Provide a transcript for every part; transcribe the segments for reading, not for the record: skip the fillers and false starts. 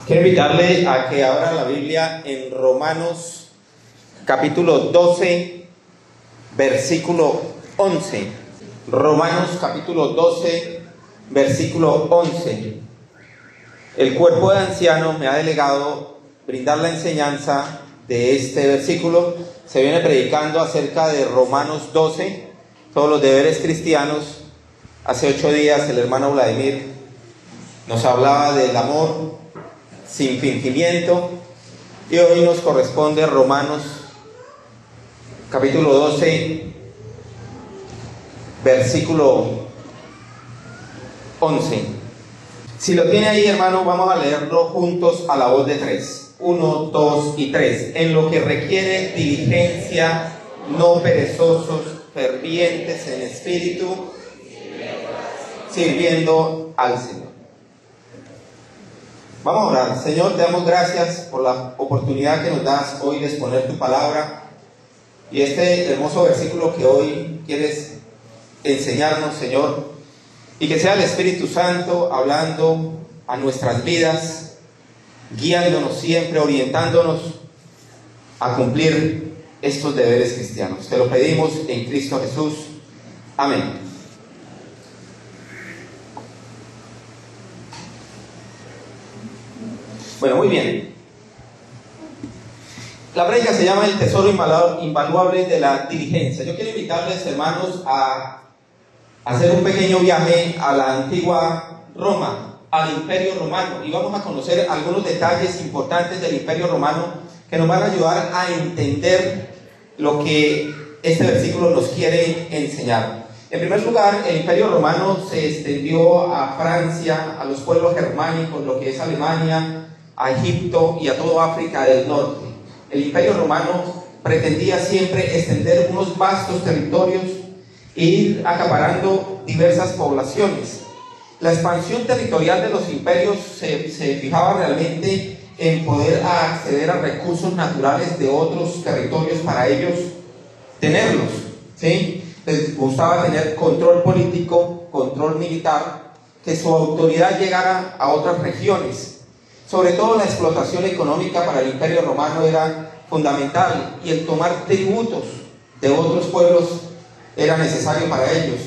Quiero invitarle a que abra la Biblia en Romanos capítulo 12, versículo 11. Romanos capítulo 12, versículo 11. El cuerpo de ancianos me ha delegado brindar la enseñanza de este versículo. Se viene predicando acerca de Romanos 12, todos los deberes cristianos. Hace 8 días el hermano Vladimir nos hablaba del amor sin fingimiento, y hoy nos corresponde Romanos capítulo 12, versículo 11. Si lo tiene ahí, hermano, vamos a leerlo juntos a la voz de 3. 1, 2 y 3. En lo que requiere diligencia, no perezosos, fervientes en espíritu, sirviendo al Señor. Vamos a orar. Señor, te damos gracias por la oportunidad que nos das hoy de exponer tu palabra y este hermoso versículo que hoy quieres enseñarnos, Señor, y que sea el Espíritu Santo hablando a nuestras vidas, guiándonos siempre, orientándonos a cumplir estos deberes cristianos. Te lo pedimos en Cristo Jesús. Amén. Bueno, muy bien. La prédica se llama El tesoro invaluable de la diligencia. Yo quiero invitarles, hermanos, a hacer un pequeño viaje a la antigua Roma, al Imperio Romano, y vamos a conocer algunos detalles importantes del Imperio Romano que nos van a ayudar a entender lo que este versículo nos quiere enseñar. En primer lugar, el Imperio Romano se extendió a Francia, a los pueblos germánicos, lo que es Alemania, a Egipto y a toda África del norte. El Imperio Romano pretendía siempre extender unos vastos territorios e ir acaparando diversas poblaciones. La expansión territorial de los imperios se fijaba realmente en poder acceder a recursos naturales de otros territorios para ellos tenerlos, ¿sí? Les gustaba tener control político, control militar, que su autoridad llegara a otras regiones. Sobre todo la explotación económica para el Imperio Romano era fundamental, y el tomar tributos de otros pueblos era necesario para ellos,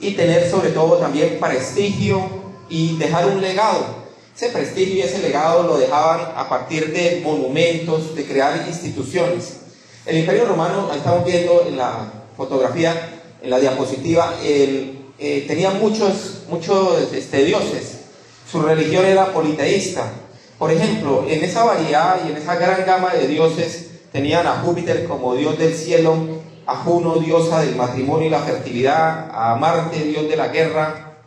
y tener sobre todo también prestigio y dejar un legado. Ese prestigio y ese legado lo dejaban a partir de monumentos, de crear instituciones. El Imperio Romano, ahí estamos viendo en la fotografía, en la diapositiva, tenía muchos dioses. Su religión era politeísta. Por ejemplo, en esa variedad y en esa gran gama de dioses tenían a Júpiter como dios del cielo, a Juno, diosa del matrimonio y la fertilidad, a Marte, dios de la guerra.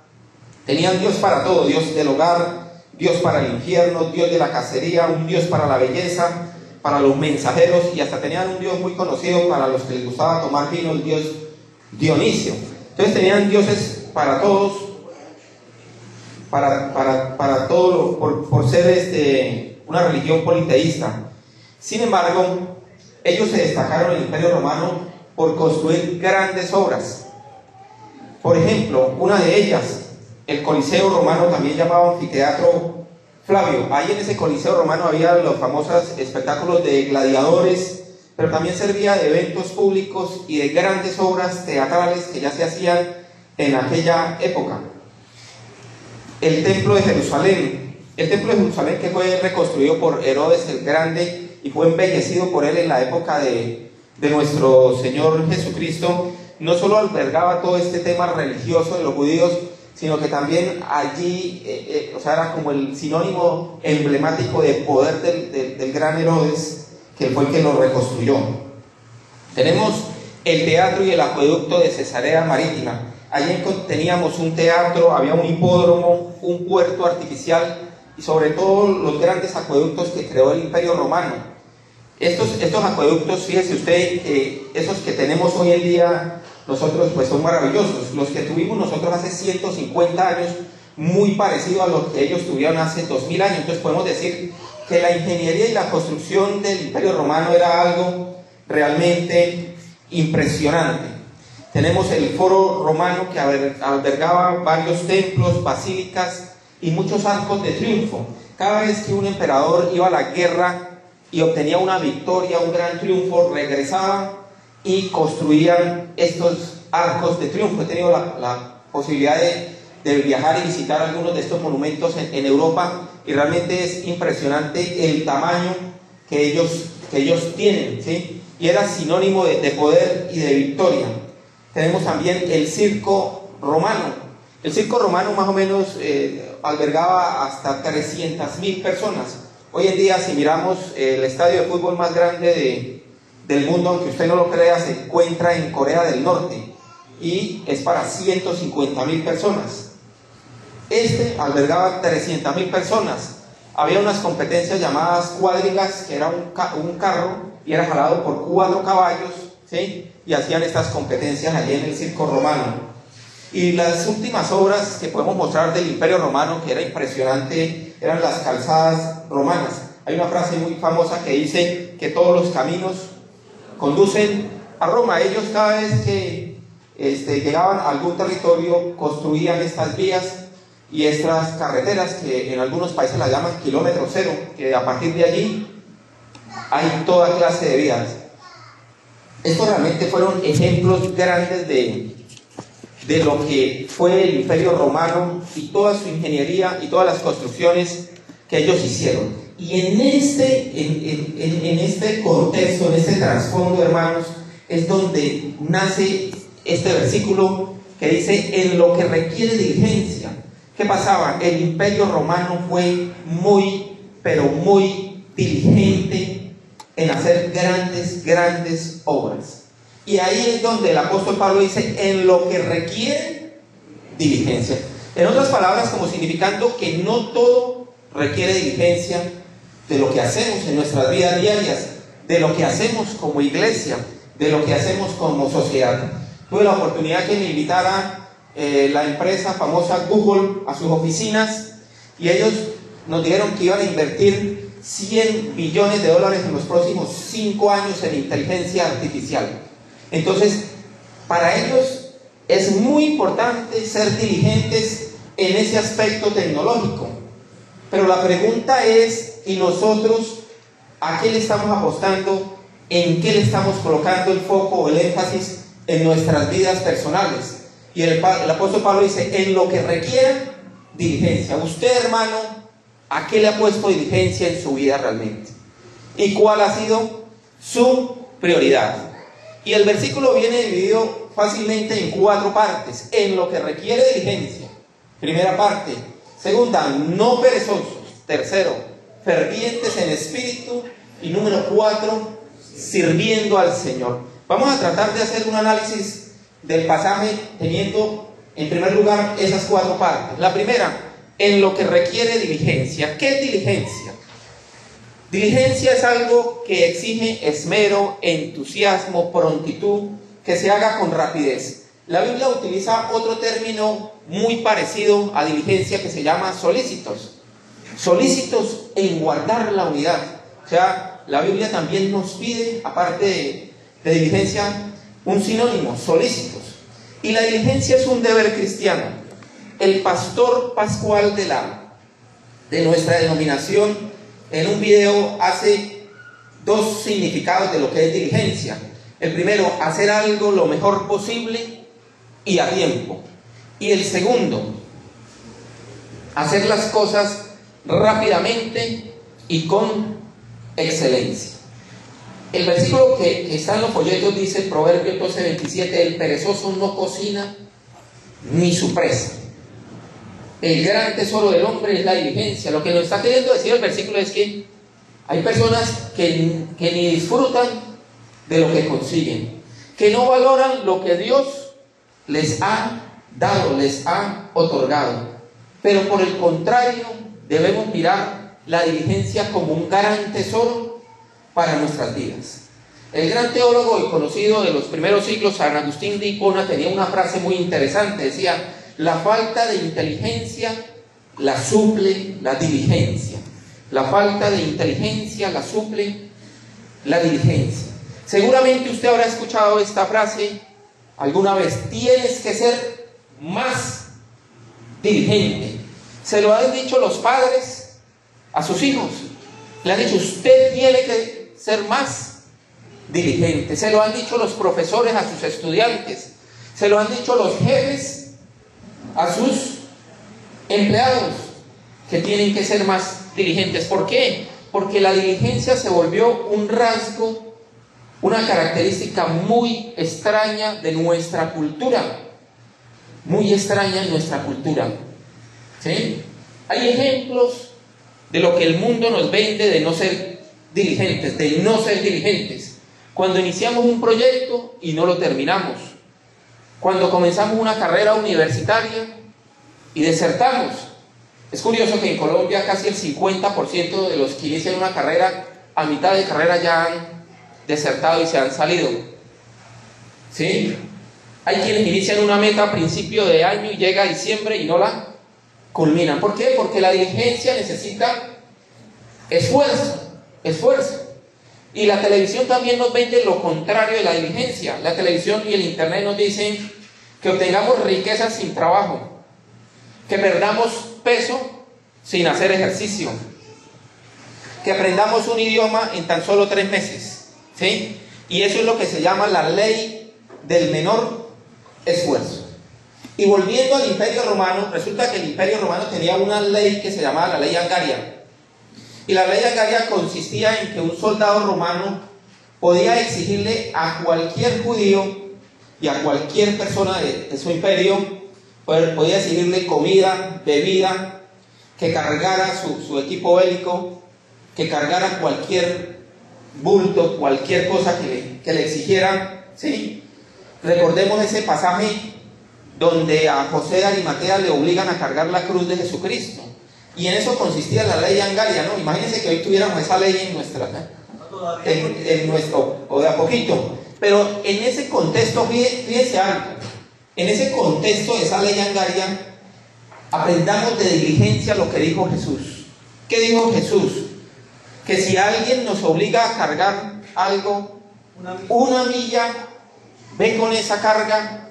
Tenían dios para todo: dios del hogar, dios para el infierno, dios de la cacería, un dios para la belleza, para los mensajeros, y hasta tenían un dios muy conocido para los que les gustaba tomar vino, el dios Dionisio. Entonces tenían dioses para todos, para todo, por ser una religión politeísta. Sin embargo, ellos se destacaron en el Imperio Romano por construir grandes obras. Por ejemplo, una de ellas, el Coliseo Romano, también llamado Anfiteatro Flavio. Ahí en ese Coliseo Romano había los famosos espectáculos de gladiadores, pero también servía de eventos públicos y de grandes obras teatrales que ya se hacían en aquella época. El Templo de Jerusalén. El Templo de Jerusalén, que fue reconstruido por Herodes el Grande y fue embellecido por él en la época de nuestro Señor Jesucristo, no solo albergaba todo este tema religioso de los judíos, sino que también allí, era como el sinónimo emblemático de poder del gran Herodes, que fue el que lo reconstruyó. Tenemos el teatro y el acueducto de Cesarea Marítima. Allí teníamos un teatro, había un hipódromo, un puerto artificial y sobre todo los grandes acueductos que creó el Imperio Romano. Estos acueductos, fíjese usted, esos que tenemos hoy en día nosotros, pues son maravillosos. Los que tuvimos nosotros hace 150 años, muy parecido a los que ellos tuvieron hace 2000 años. Entonces podemos decir que la ingeniería y la construcción del Imperio Romano era algo realmente impresionante. Tenemos el Foro Romano, que albergaba varios templos, basílicas y muchos arcos de triunfo. cada vez que un emperador iba a la guerra y obtenía una victoria, un gran triunfo, regresaba y construían estos arcos de triunfo. He tenido la posibilidad de viajar y visitar algunos de estos monumentos en Europa, y realmente es impresionante el tamaño que ellos tienen, ¿sí? Y era sinónimo de poder y de victoria. Tenemos también el circo romano. El circo romano más o menos albergaba hasta 300.000 personas. Hoy en día, si miramos, el estadio de fútbol más grande del mundo, aunque usted no lo crea, se encuentra en Corea del Norte y es para 150.000 personas. Este albergaba 300.000 personas. Había unas competencias llamadas cuadrigas, que era un carro y era jalado por 4 caballos, ¿sí? Y hacían estas competencias allí en el circo romano. Y las últimas obras que podemos mostrar del Imperio Romano, que era impresionante, eran las calzadas romanas. Hay una frase muy famosa que dice que todos los caminos conducen a Roma. Ellos, cada vez que llegaban a algún territorio, construían estas vías y estas carreteras, que en algunos países las llaman kilómetro cero, que a partir de allí hay toda clase de vías. Estos realmente fueron ejemplos grandes de lo que fue el Imperio Romano y toda su ingeniería y todas las construcciones que ellos hicieron. Y en este contexto, en este trasfondo, hermanos, es donde nace este versículo que dice: en lo que requiere diligencia. ¿Qué pasaba? El Imperio Romano fue muy, pero muy diligente en hacer grandes obras. Y ahí es donde el apóstol Pablo dice: en lo que requiere diligencia. En otras palabras, como significando que no todo requiere diligencia de lo que hacemos en nuestras vidas diarias, de lo que hacemos como iglesia, de lo que hacemos como sociedad. Tuve la oportunidad que me invitara la empresa famosa Google a sus oficinas, y ellos nos dijeron que iban a invertir $100 billones en los próximos 5 años en inteligencia artificial. Entonces, para ellos es muy importante ser diligentes en ese aspecto tecnológico. Pero la pregunta es: ¿y nosotros a qué le estamos apostando? ¿En qué le estamos colocando el foco o el énfasis en nuestras vidas personales? Y el apóstol Pablo dice: en lo que requiera diligencia. Usted, hermano, ¿a qué le ha puesto diligencia en su vida realmente? ¿Y cuál ha sido su prioridad? Y el versículo viene dividido fácilmente en 4 partes. En lo que requiere diligencia, primera parte. Segunda, no perezosos. Tercero, fervientes en espíritu. Y número 4, sirviendo al Señor. Vamos a tratar de hacer un análisis del pasaje teniendo en primer lugar esas 4 partes. La primera, en lo que requiere diligencia. ¿Qué es diligencia? Diligencia es algo que exige esmero, entusiasmo, prontitud, que se haga con rapidez. La Biblia utiliza otro término muy parecido a diligencia que se llama solícitos. Solícitos en guardar la unidad. O sea, la Biblia también nos pide, aparte de diligencia, un sinónimo: solícitos. Y la diligencia es un deber cristiano. El pastor Pascual de nuestra denominación, en un video, hace 2 significados de lo que es diligencia. El primero, hacer algo lo mejor posible y a tiempo. Y el segundo, hacer las cosas rápidamente y con excelencia. El versículo que está en los folletos dice, Proverbios 12:27: el perezoso no cocina ni su presa. El gran tesoro del hombre es la diligencia. Lo que nos está queriendo decir el versículo es que hay personas que ni disfrutan de lo que consiguen, que no valoran lo que Dios les ha dado, les ha otorgado. Pero por el contrario, debemos mirar la diligencia como un gran tesoro para nuestras vidas. El gran teólogo y conocido de los primeros siglos, San Agustín de Hipona, tenía una frase muy interesante. Decía: la falta de inteligencia la suple la diligencia. La falta de inteligencia la suple la diligencia. Seguramente usted habrá escuchado esta frase alguna vez: tienes que ser más diligente. Se lo han dicho los padres a sus hijos. Le han dicho, usted tiene que ser más diligente. Se lo han dicho los profesores a sus estudiantes. Se lo han dicho los jefes a sus empleados, que tienen que ser más diligentes. ¿Por qué? Porque la diligencia se volvió un rasgo, una característica muy extraña de nuestra cultura. Muy extraña en nuestra cultura. ¿Sí? Hay ejemplos de lo que el mundo nos vende de no ser diligentes, de no ser diligentes. Cuando iniciamos un proyecto y no lo terminamos. Cuando comenzamos una carrera universitaria y desertamos. Es curioso que en Colombia casi el 50% de los que inician una carrera, a mitad de carrera ya han desertado y se han salido. ¿Sí? Hay quienes inician una meta a principio de año y llega a diciembre y no la culminan. ¿Por qué? Porque la diligencia necesita esfuerzo. Y la televisión también nos vende lo contrario de la diligencia. La televisión y el internet nos dicen que obtengamos riquezas sin trabajo, que perdamos peso sin hacer ejercicio, que aprendamos un idioma en tan solo 3 meses, ¿sí? Y eso es lo que se llama la ley del menor esfuerzo. Y volviendo al Imperio Romano, resulta que el Imperio Romano tenía una ley que se llamaba la ley Angaria. Y la ley Angaria consistía en que un soldado romano podía exigirle a cualquier judío y a cualquier persona de su imperio, podía exigirle comida, bebida, que cargara su equipo bélico, que cargara cualquier bulto, cualquier cosa que le exigieran, ¿sí? Recordemos ese pasaje donde a José de Arimatea le obligan a cargar la cruz de Jesucristo. Y en eso consistía la ley Angaria, ¿no? Imagínense que hoy tuviéramos esa ley en nuestro, o de a poquito. Pero en ese contexto, fíjese algo, en ese contexto de esa ley Angaria, aprendamos de diligencia lo que dijo Jesús. ¿Qué dijo Jesús? Que si alguien nos obliga a cargar algo, una milla, ve con esa carga.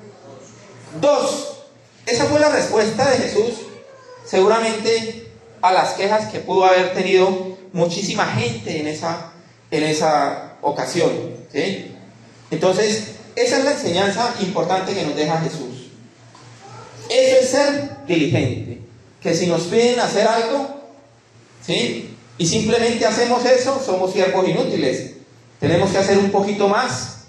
2. Esa fue la respuesta de Jesús, seguramente a las quejas que pudo haber tenido muchísima gente en esa ocasión, ¿sí? Entonces, esa es la enseñanza importante que nos deja Jesús. Eso es ser diligente, que si nos piden hacer algo, ¿sí?, y simplemente hacemos eso, somos siervos inútiles. Tenemos que hacer un poquito más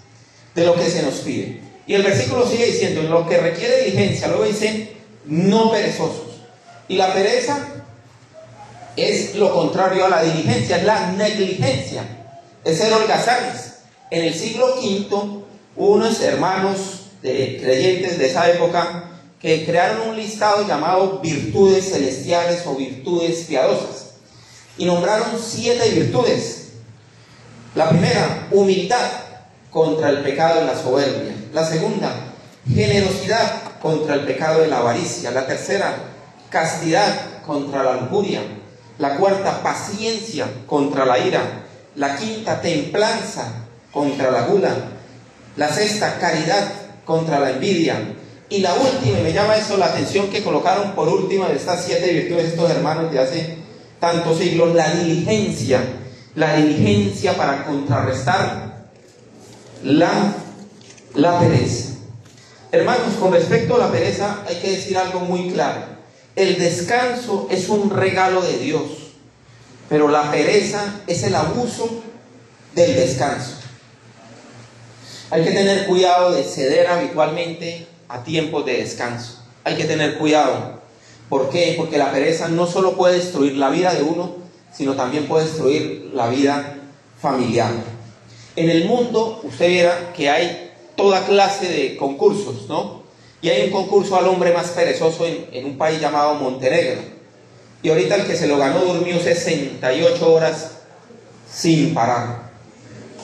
de lo que se nos pide. Y el versículo sigue diciendo, en lo que requiere diligencia, luego dice, no perezosos. Y la pereza es lo contrario a la diligencia, es la negligencia, es ser holgazanes. En el siglo V, unos hermanos creyentes de esa época que crearon un listado llamado virtudes celestiales o virtudes piadosas. Y nombraron 7 virtudes. La primera, humildad contra el pecado de la soberbia. La segunda, generosidad contra el pecado de la avaricia. La tercera, castidad contra la lujuria. La cuarta, paciencia contra la ira. La quinta, templanza contra la gula. La sexta, caridad contra la envidia. Y la última, y me llama eso la atención, que colocaron por última de estas 7 virtudes estos hermanos de hace tantos siglos, la diligencia para contrarrestar la pereza. Hermanos, con respecto a la pereza hay que decir algo muy claro. El descanso es un regalo de Dios, pero la pereza es el abuso del descanso. Hay que tener cuidado de ceder habitualmente a tiempos de descanso. Hay que tener cuidado. ¿Por qué? Porque la pereza no solo puede destruir la vida de uno, sino también puede destruir la vida familiar. En el mundo, usted verá que hay toda clase de concursos, ¿no? Y hay un concurso al hombre más perezoso en un país llamado Montenegro. Y ahorita el que se lo ganó durmió 68 horas sin parar.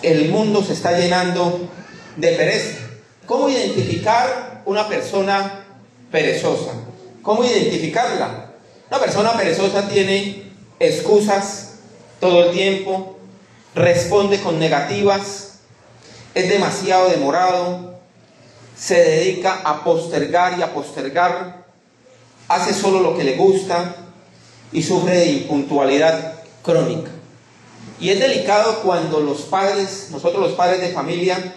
El mundo se está llenando de pereza. ¿Cómo identificar una persona perezosa? ¿Cómo identificarla? Una persona perezosa tiene excusas todo el tiempo, responde con negativas, es demasiado demorado, se dedica a postergar y a postergar, hace solo lo que le gusta y sufre de impuntualidad crónica. Y es delicado cuando nosotros los padres de familia,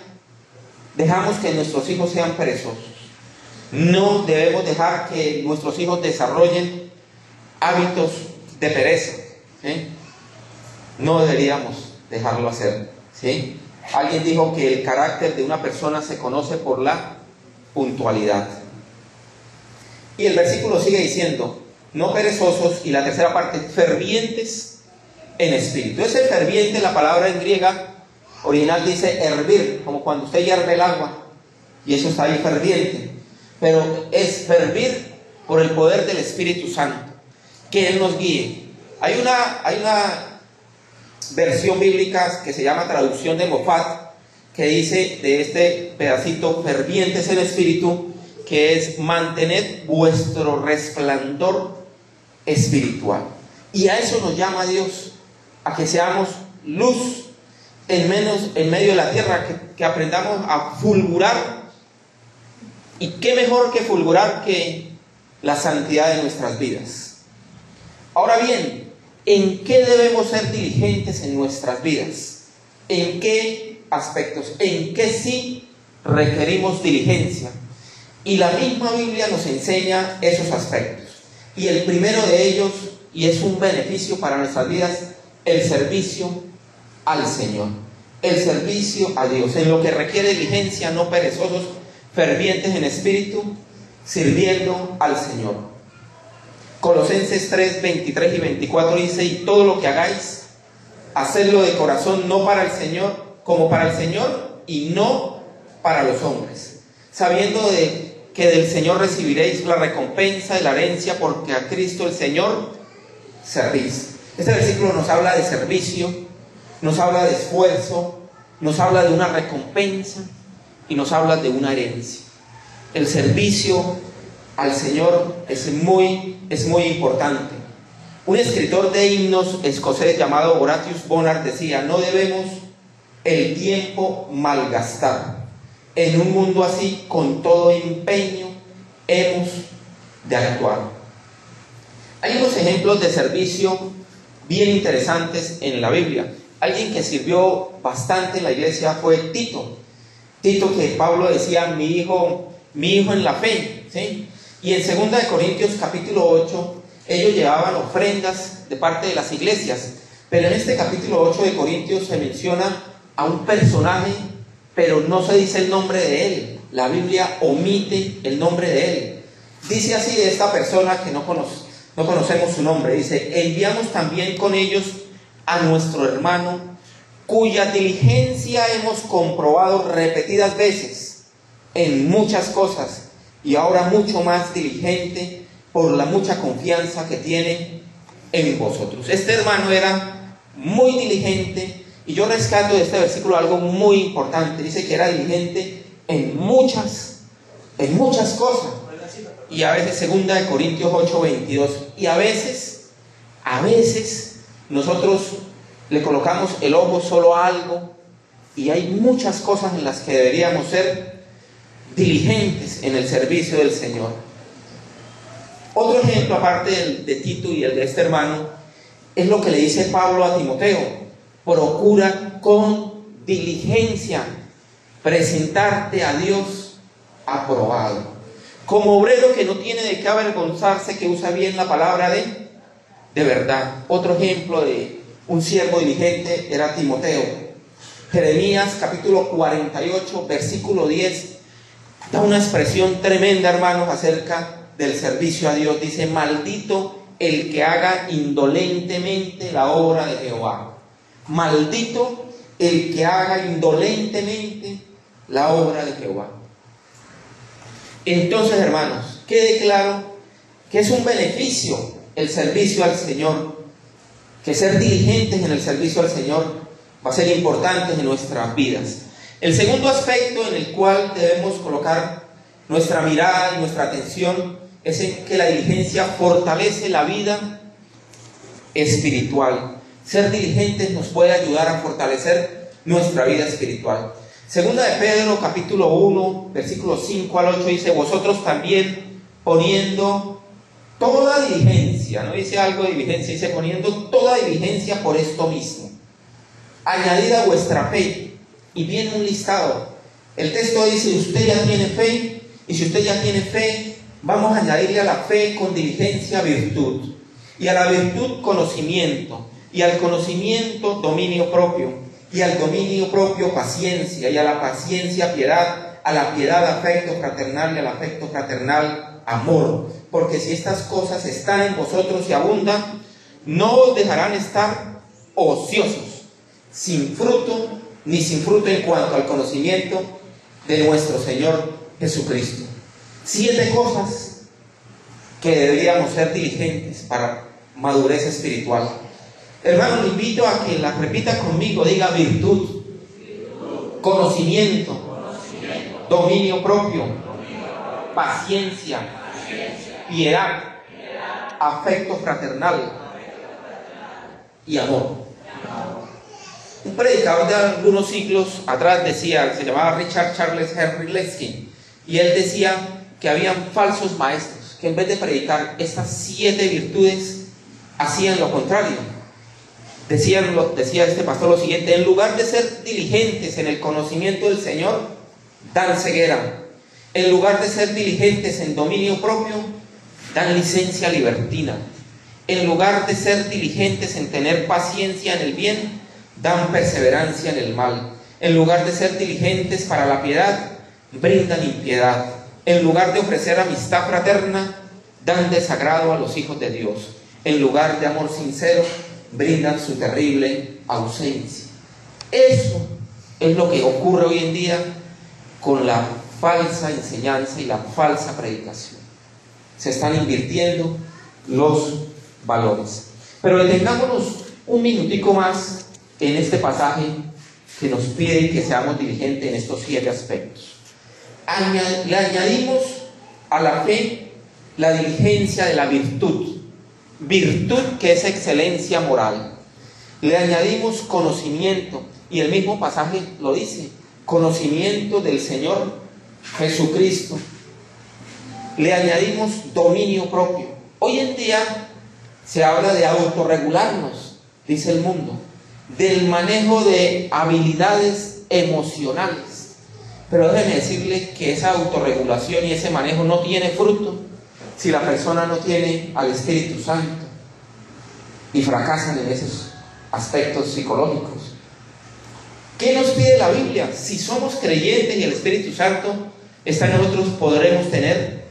dejamos que nuestros hijos sean perezosos. No debemos dejar que nuestros hijos desarrollen hábitos de pereza, ¿sí? No deberíamos dejarlo hacer, ¿sí? Alguien dijo que el carácter de una persona se conoce por la puntualidad. Y el versículo sigue diciendo, no perezosos, y la tercera parte, fervientes en espíritu. Ese ferviente, la palabra en griega original dice hervir, como cuando usted hierve el agua, y eso está ahí, ferviente. Pero es fervir por el poder del Espíritu Santo, que Él nos guíe. Hay una versión bíblica que se llama traducción de Mofat, que dice de este pedacito, fervientes en espíritu, que es mantened vuestro resplandor espiritual. Y a eso nos llama Dios, a que seamos luz en medio de la tierra, que aprendamos a fulgurar. Y qué mejor que fulgurar que la santidad de nuestras vidas. Ahora bien, ¿en qué debemos ser diligentes en nuestras vidas? ¿En qué aspectos? ¿En qué sí requerimos diligencia? Y la misma Biblia nos enseña esos aspectos. Y el primero de ellos, y es un beneficio para nuestras vidas, el servicio al Señor. El servicio a Dios. En lo que requiere diligencia, no perezosos, fervientes en espíritu, sirviendo al Señor. Colosenses 3, 23 y 24 dice, y todo lo que hagáis, hacedlo de corazón, no para el Señor, como para el Señor, y no para los hombres, sabiendo que del Señor recibiréis la recompensa de la herencia, porque a Cristo el Señor servís. Este versículo nos habla de servicio, nos habla de esfuerzo, nos habla de una recompensa y nos habla de una herencia. El servicio al Señor es muy importante. Un escritor de himnos escocés llamado Horatius Bonar decía, no debemos el tiempo malgastar. En un mundo así, con todo empeño, hemos de actuar. Hay unos ejemplos de servicio bien interesantes en la Biblia. Alguien que sirvió bastante en la iglesia fue Tito. Tito, que Pablo decía, mi hijo en la fe, ¿sí? Y en 2 Corintios capítulo 8, ellos llevaban ofrendas de parte de las iglesias. Pero en este capítulo 8 de Corintios se menciona a un personaje, pero no se dice el nombre de él. La Biblia omite el nombre de él. Dice así de esta persona que no conocemos su nombre. Dice, enviamos también con ellos a nuestro hermano, cuya diligencia hemos comprobado repetidas veces en muchas cosas, y ahora mucho más diligente por la mucha confianza que tiene en vosotros. Este hermano era muy diligente, y yo rescato de este versículo algo muy importante. Dice que era diligente en muchas cosas. Y a veces, 2 Corintios 8, 22, y a veces nosotros le colocamos el ojo solo a algo, y hay muchas cosas en las que deberíamos ser diligentes en el servicio del Señor. Otro ejemplo, aparte de Tito y el de este hermano, es lo que le dice Pablo a Timoteo: procura con diligencia presentarte a Dios aprobado, como obrero que no tiene de qué avergonzarse, que usa bien la palabra de verdad. Otro ejemplo de un siervo diligente era Timoteo. Jeremías capítulo 48, versículo 10, da una expresión tremenda, hermanos, acerca del servicio a Dios. Dice: maldito el que haga indolentemente la obra de Jehová. Maldito el que haga indolentemente la obra de Jehová. Entonces, hermanos, quede claro que es un beneficio el servicio al Señor, que ser diligentes en el servicio al Señor va a ser importante en nuestras vidas. El segundo aspecto en el cual debemos colocar nuestra mirada y nuestra atención es en que la diligencia fortalece la vida espiritual. Ser diligentes nos puede ayudar a fortalecer nuestra vida espiritual. Segunda de Pedro capítulo 1 versículos 5 al 8 dice: vosotros también, poniendo toda diligencia, no dice algo de diligencia, dice poniendo toda diligencia por esto mismo, añadid a vuestra fe, y viene un listado. El texto dice, usted ya tiene fe, y si usted ya tiene fe, vamos a añadirle a la fe con diligencia virtud, y a la virtud conocimiento, y al conocimiento dominio propio, y al dominio propio paciencia, y a la paciencia piedad, a la piedad afecto fraternal, y al afecto fraternal amor. Porque si estas cosas están en vosotros y abundan, no os dejarán estar ociosos, sin fruto, ni sin fruto en cuanto al conocimiento de nuestro Señor Jesucristo. 7 cosas que deberíamos ser diligentes para madurez espiritual. Hermano, le invito a que las repita conmigo. Diga virtud, conocimiento, dominio propio, paciencia, piedad, afecto fraternal y amor. Un predicador de algunos siglos atrás decía, se llamaba Richard Charles Henry Leskin, y él decía que habían falsos maestros que en vez de predicar estas 7 virtudes hacían lo contrario. Decía este pastor lo siguiente: en lugar de ser diligentes en el conocimiento del Señor, dan ceguera. En lugar de ser diligentes en dominio propio, dan licencia libertina. En lugar de ser diligentes en tener paciencia en el bien, dan perseverancia en el mal. En lugar de ser diligentes para la piedad, brindan impiedad. En lugar de ofrecer amistad fraterna, dan desagrado a los hijos de Dios. En lugar de amor sincero, brindan su terrible ausencia. Eso es lo que ocurre hoy en día con la falsa enseñanza y la falsa predicación. Se están invirtiendo los valores. Pero detengámonos un minutico más en este pasaje que nos pide que seamos diligentes en estos 7 aspectos. Le añadimos a la fe la diligencia de la virtud. Virtud que es excelencia moral. Le añadimos conocimiento, y el mismo pasaje lo dice, conocimiento del Señor Jesucristo. Le añadimos dominio propio. Hoy en día se habla de autorregularnos, dice el mundo, del manejo de habilidades emocionales. Pero déjeme decirle que esa autorregulación y ese manejo no tiene fruto si la persona no tiene al Espíritu Santo, y fracasan en esos aspectos psicológicos. ¿Qué nos pide la Biblia? Si somos creyentes y el Espíritu Santo está en nosotros, podremos tener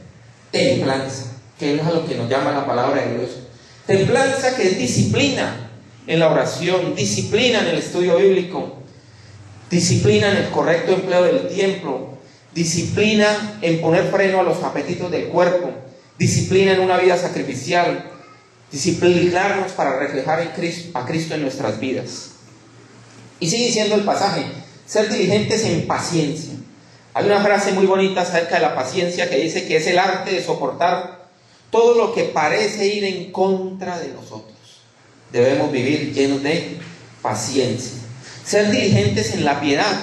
templanza, que es a lo que nos llama la palabra de Dios. Templanza, que es disciplina en la oración, disciplina en el estudio bíblico, disciplina en el correcto empleo del tiempo, disciplina en poner freno a los apetitos del cuerpo, disciplina en una vida sacrificial, disciplinarnos para reflejar a Cristo en nuestras vidas. Y sigue diciendo el pasaje, ser diligentes en paciencia. Hay una frase muy bonita acerca de la paciencia que dice que es el arte de soportar todo lo que parece ir en contra de nosotros. Debemos vivir llenos de paciencia. Ser diligentes en la piedad.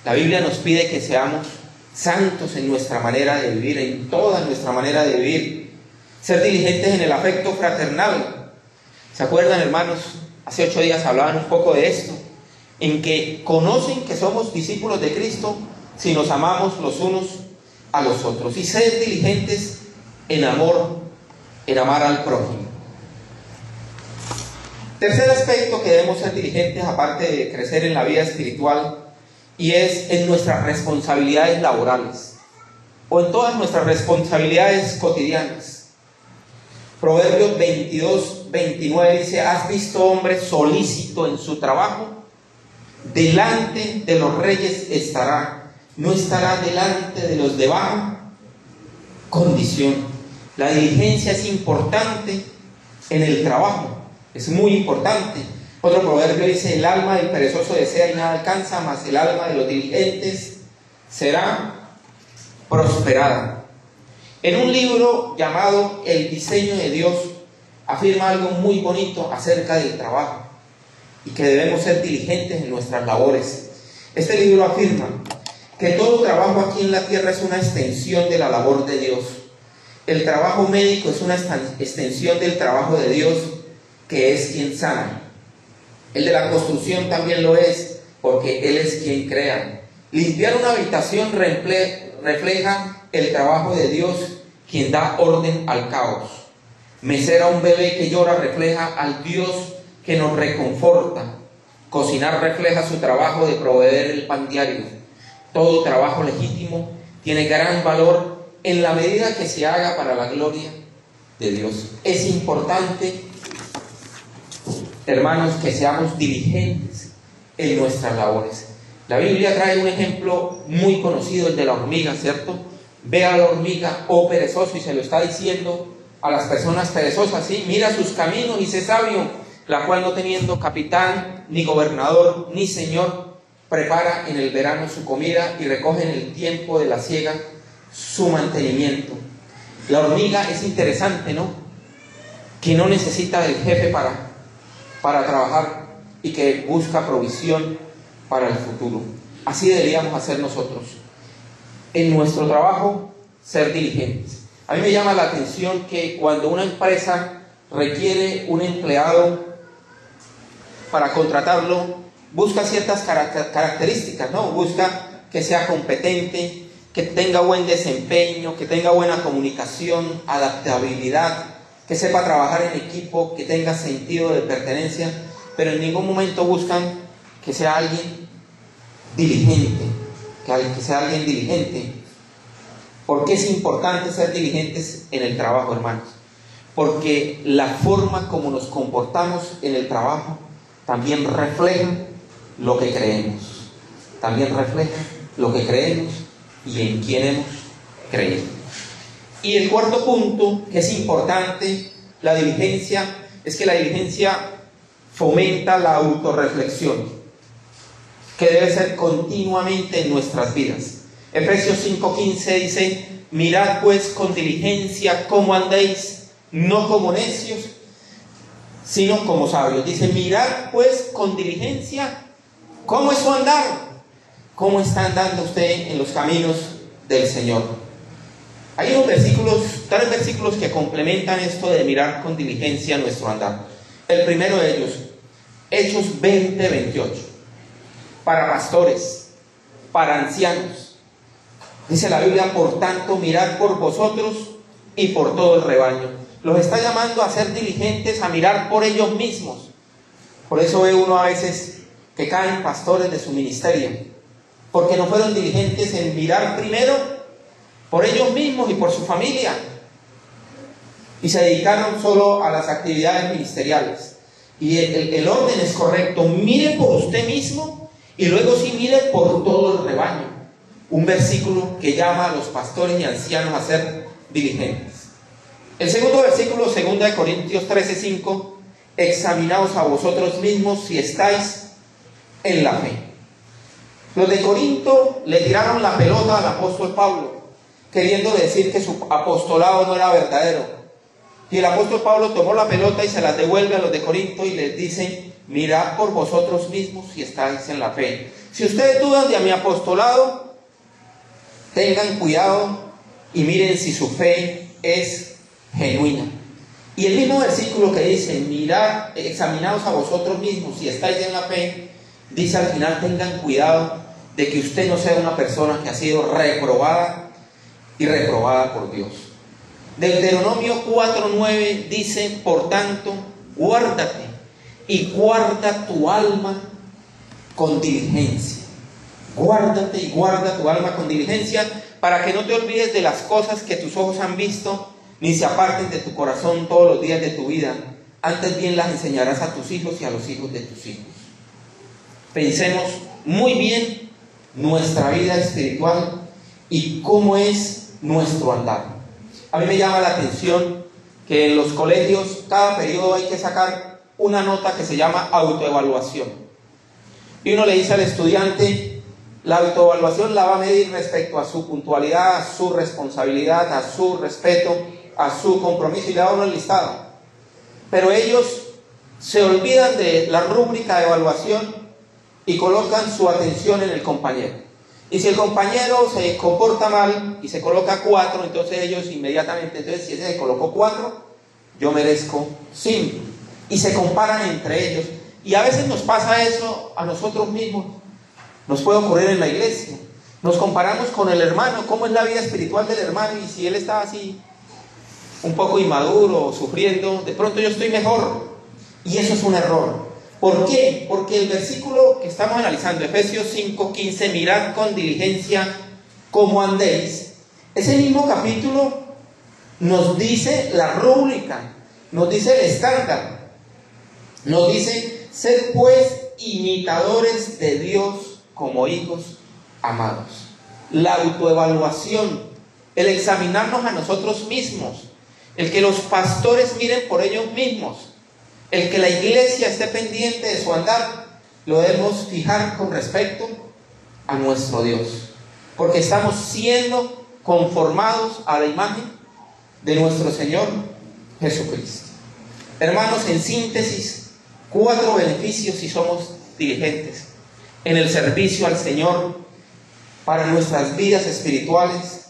La Biblia nos pide que seamos santos en nuestra manera de vivir, en toda nuestra manera de vivir. Ser diligentes en el afecto fraternal. ¿Se acuerdan, hermanos? Hace 8 días hablaban un poco de esto, en que conocen que somos discípulos de Cristo si nos amamos los unos a los otros. Y ser diligentes en amor, en amar al prójimo. Tercer aspecto que debemos ser diligentes, aparte de crecer en la vida espiritual, y es en nuestras responsabilidades laborales, o en todas nuestras responsabilidades cotidianas. Proverbios 22:29 dice: ¿has visto hombre solícito en su trabajo? Delante de los reyes estará, no estará delante de los de baja condición. La diligencia es importante en el trabajo, es muy importante. Otro proverbio dice: el alma del perezoso desea y nada alcanza, mas el alma de los diligentes será prosperada. En un libro llamado El diseño de Dios, afirma algo muy bonito acerca del trabajo y que debemos ser diligentes en nuestras labores. Este libro afirma que todo trabajo aquí en la tierra es una extensión de la labor de Dios, El trabajo médico es una extensión del trabajo de Dios, que es quien sana. El de la construcción también lo es, porque Él es quien crea. Limpiar una habitación refleja el trabajo de Dios, quien da orden al caos. Mecer a un bebé que llora refleja al Dios que nos reconforta. Cocinar refleja su trabajo de proveer el pan diario. Todo trabajo legítimo tiene gran valor en la medida que se haga para la gloria de Dios. Es importante, hermanos, que seamos diligentes en nuestras labores. La Biblia trae un ejemplo muy conocido, el de la hormiga, ¿cierto? Ve a la hormiga, oh perezoso, y se lo está diciendo a las personas perezosas, ¿sí? Mira sus caminos y sé sabio, la cual no teniendo capitán, ni gobernador, ni señor, prepara en el verano su comida y recoge en el tiempo de la siega su mantenimiento. La hormiga es interesante, ¿no? Que no necesita del jefe para trabajar y que busca provisión para el futuro. Así deberíamos hacer nosotros. En nuestro trabajo, ser diligentes. A mí me llama la atención que cuando una empresa requiere un empleado para contratarlo, busca ciertas características, ¿no? Busca que sea competente, que tenga buen desempeño, que tenga buena comunicación, adaptabilidad, que sepa trabajar en equipo, que tenga sentido de pertenencia, pero en ningún momento buscan que sea alguien diligente, que sea alguien diligente. ¿Por qué es importante ser diligentes en el trabajo, hermanos? Porque la forma como nos comportamos en el trabajo también refleja lo que creemos. También refleja lo que creemos y en quién hemos creído. Y el cuarto punto, que es importante, la diligencia, es que la diligencia fomenta la autorreflexión, que debe ser continuamente en nuestras vidas. Efesios 5:15 dice: mirad pues con diligencia cómo andéis, no como necios, sino como sabios. Dice: mirad pues con diligencia cómo es su andar, cómo está andando usted en los caminos del Señor. Hay unos versículos, 3 versículos que complementan esto de mirar con diligencia nuestro andar. El primero de ellos, Hechos 20:28, para pastores, para ancianos. Dice la Biblia: por tanto, mirad por vosotros y por todo el rebaño. Los está llamando a ser diligentes, a mirar por ellos mismos. Por eso ve uno a veces que caen pastores de su ministerio, porque no fueron diligentes en mirar primero por ellos mismos y por su familia, y se dedicaron solo a las actividades ministeriales. Y el orden es correcto: mire por usted mismo y luego sí mire por todo el rebaño. Un versículo que llama a los pastores y ancianos a ser diligentes. El segundo versículo, 2 Corintios 13:5, examinaos a vosotros mismos si estáis en la fe. Los de Corinto le tiraron la pelota al apóstol Pablo, queriendo decir que su apostolado no era verdadero. Y el apóstol Pablo tomó la pelota y se la devuelve a los de Corinto y les dice: mirad por vosotros mismos si estáis en la fe. Si ustedes dudan de mi apostolado, tengan cuidado y miren si su fe es genuina. Y el mismo versículo que dice: mirad, examinaos a vosotros mismos si estáis en la fe, dice al final: tengan cuidado de que usted no sea una persona que ha sido reprobada y reprobada por Dios. Deuteronomio 4:9 dice: por tanto, guárdate y guarda tu alma con diligencia. Guárdate y guarda tu alma con diligencia, para que no te olvides de las cosas que tus ojos han visto, ni se aparten de tu corazón todos los días de tu vida. Antes bien las enseñarás a tus hijos y a los hijos de tus hijos. Pensemos muy bien nuestra vida espiritual y cómo es nuestro andar. A mí me llama la atención que en los colegios cada periodo hay que sacar una nota que se llama autoevaluación. Y uno le dice al estudiante: la autoevaluación la va a medir respecto a su puntualidad, a su responsabilidad, a su respeto, a su compromiso, y le da uno el listado. Pero ellos se olvidan de la rúbrica de evaluación y colocan su atención en el compañero. Y si el compañero se comporta mal y se coloca 4, entonces ellos inmediatamente, entonces si ese se colocó 4, yo merezco 5. Y se comparan entre ellos. Y a veces nos pasa eso a nosotros mismos. Nos puede ocurrir en la iglesia. Nos comparamos con el hermano, cómo es la vida espiritual del hermano, y si él está así, un poco inmaduro, sufriendo, de pronto yo estoy mejor. Y eso es un error. ¿Por qué? Porque el versículo que estamos analizando, Efesios 5:15, mirad con diligencia cómo andéis, ese mismo capítulo nos dice la rúbrica, nos dice el estándar, nos dice: sed pues imitadores de Dios como hijos amados. La autoevaluación, el examinarnos a nosotros mismos, el que los pastores miren por ellos mismos, el que la iglesia esté pendiente de su andar, lo debemos fijar con respecto a nuestro Dios, porque estamos siendo conformados a la imagen de nuestro Señor Jesucristo. Hermanos, en síntesis, 4 beneficios si somos diligentes en el servicio al Señor, para nuestras vidas espirituales,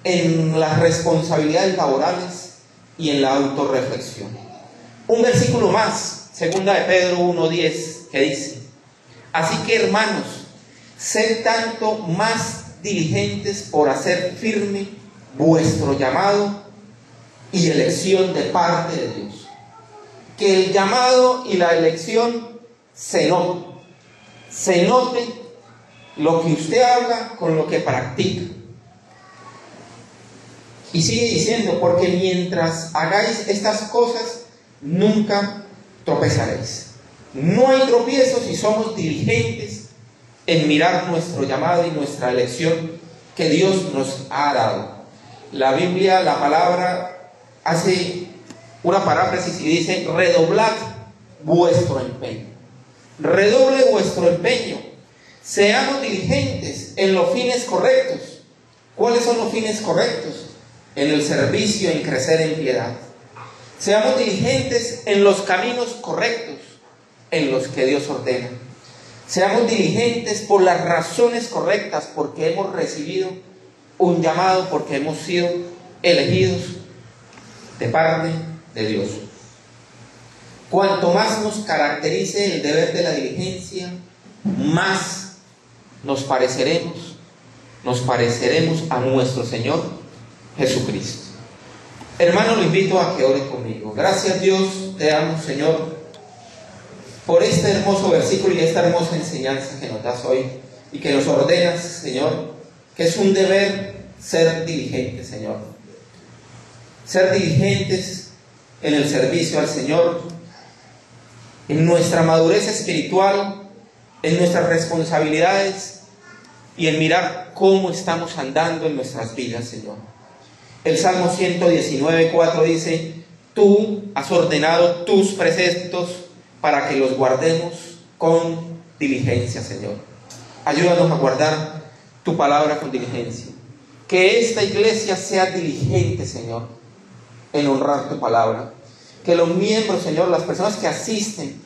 en las responsabilidades laborales y en la autorreflexión. Un versículo más, 2 de Pedro 1:10, que dice: así que, hermanos, sed tanto más diligentes por hacer firme vuestro llamado y elección de parte de Dios. Que el llamado y la elección se note lo que usted habla con lo que practica. Y sigue diciendo: porque mientras hagáis estas cosas, nunca tropezaréis. No hay tropiezo si somos diligentes en mirar nuestro llamado y nuestra elección que Dios nos ha dado. La Biblia, la palabra, hace una paráfrasis y dice: redoblad vuestro empeño. Redoble vuestro empeño. Seamos diligentes en los fines correctos. ¿Cuáles son los fines correctos? En el servicio, en crecer en piedad. Seamos diligentes en los caminos correctos, en los que Dios ordena. Seamos diligentes por las razones correctas, porque hemos recibido un llamado, porque hemos sido elegidos de parte de Dios. Cuanto más nos caracterice el deber de la diligencia, más nos pareceremos a nuestro Señor Jesucristo. Hermano, lo invito a que ore conmigo. Gracias, Dios, te damos, Señor, por este hermoso versículo y esta hermosa enseñanza que nos das hoy y que nos ordenas, Señor, que es un deber ser diligentes, Señor. Ser diligentes en el servicio al Señor, en nuestra madurez espiritual, en nuestras responsabilidades y en mirar cómo estamos andando en nuestras vidas, Señor. El Salmo 119:4 dice: tú has ordenado tus preceptos para que los guardemos con diligencia, Señor. Ayúdanos a guardar tu palabra con diligencia. Que esta iglesia sea diligente, Señor, en honrar tu palabra. Que los miembros, Señor, las personas que asisten,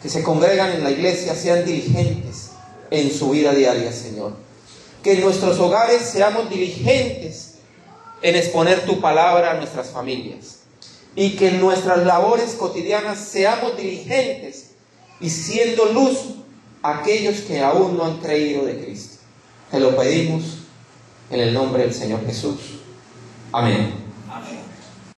que se congregan en la iglesia, sean diligentes en su vida diaria, Señor. Que en nuestros hogares seamos diligentes en exponer tu palabra a nuestras familias. Y que en nuestras labores cotidianas seamos diligentes y siendo luz a aquellos que aún no han creído de Cristo. Te lo pedimos en el nombre del Señor Jesús. Amén.